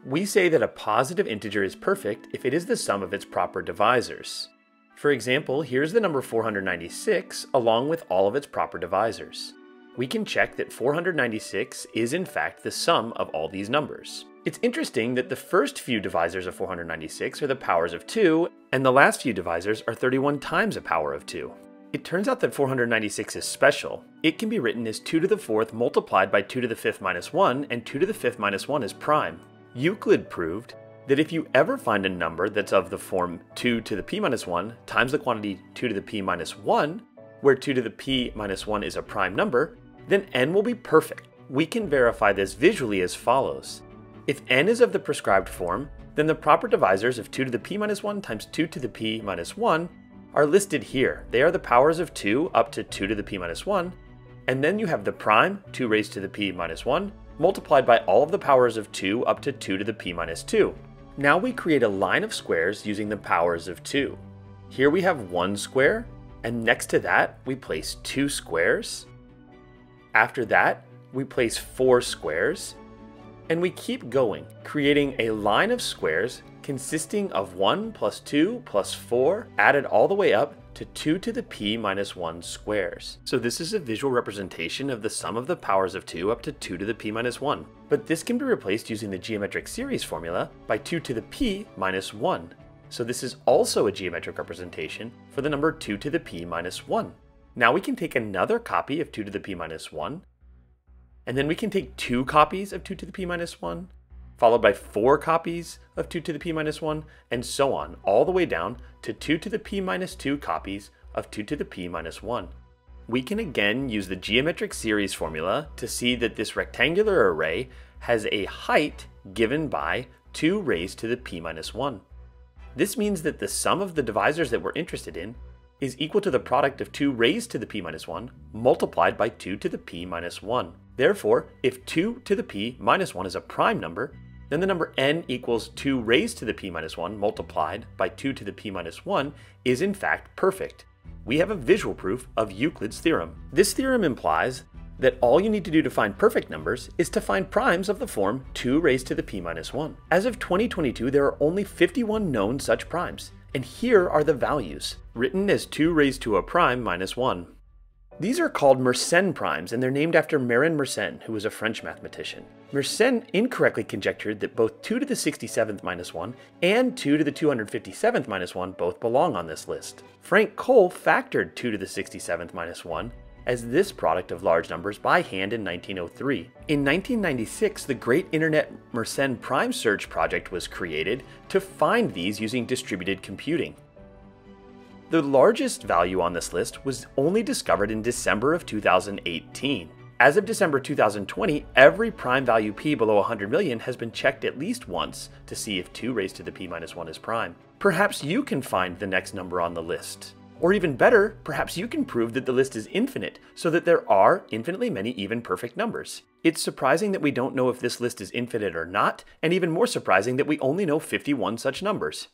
We say that a positive integer is perfect if it is the sum of its proper divisors. For example, here's the number 496 along with all of its proper divisors. We can check that 496 is in fact the sum of all these numbers. It's interesting that the first few divisors of 496 are the powers of 2, and the last few divisors are 31 times a power of 2. It turns out that 496 is special. It can be written as 2 to the 4th multiplied by 2 to the 5th minus 1, and 2 to the 5th minus 1 is prime. Euclid proved that if you ever find a number that's of the form 2 to the p minus 1 times the quantity 2 to the p minus 1, where 2 to the p minus 1 is a prime number, then n will be perfect. We can verify this visually as follows. If n is of the prescribed form, then the proper divisors of 2 to the p minus 1 times 2 to the p minus 1 are listed here. They are the powers of 2 up to 2 to the p minus 1, and then you have the prime 2 raised to the p minus 1 multiplied by all of the powers of 2 up to 2 to the p minus 2. Now we create a line of squares using the powers of 2. Here we have 1 square, and next to that we place 2 squares. After that, we place 4 squares, and we keep going, creating a line of squares consisting of 1 plus 2 plus 4 added all the way up to 2 to the p minus 1 squares. So this is a visual representation of the sum of the powers of 2 up to 2 to the p minus 1. But this can be replaced using the geometric series formula by 2 to the p minus 1. So this is also a geometric representation for the number 2 to the p minus 1. Now we can take another copy of 2 to the p minus 1, and then we can take 2 copies of 2 to the p minus 1, followed by 4 copies of 2 to the p minus 1, and so on, all the way down to 2 to the p minus 2 copies of 2 to the p minus 1. We can again use the geometric series formula to see that this rectangular array has a height given by 2 raised to the p minus 1. This means that the sum of the divisors that we're interested in is equal to the product of 2 raised to the p minus 1 multiplied by 2 to the p minus 1. Therefore, if 2 to the p minus 1 is a prime number, then the number n equals 2 raised to the p minus 1 multiplied by 2 to the p minus 1 is in fact perfect. We have a visual proof of Euclid's theorem. This theorem implies that all you need to do to find perfect numbers is to find primes of the form 2 raised to the p minus 1. As of 2022, there are only 51 known such primes, and here are the values, written as 2 raised to a prime minus 1. These are called Mersenne primes, and they're named after Mersenne, who was a French mathematician. Mersenne incorrectly conjectured that both 2 to the 67th minus 1 and 2 to the 257th minus 1 both belong on this list. Frank Cole factored 2 to the 67th minus 1 as this product of large numbers by hand in 1903. In 1996, the Great Internet Mersenne Prime Search project was created to find these using distributed computing. The largest value on this list was only discovered in December of 2018. As of December 2020, every prime value p below 100 million has been checked at least once to see if 2 raised to the p minus 1 is prime. Perhaps you can find the next number on the list. Or even better, perhaps you can prove that the list is infinite, so that there are infinitely many even perfect numbers. It's surprising that we don't know if this list is infinite or not, and even more surprising that we only know 51 such numbers.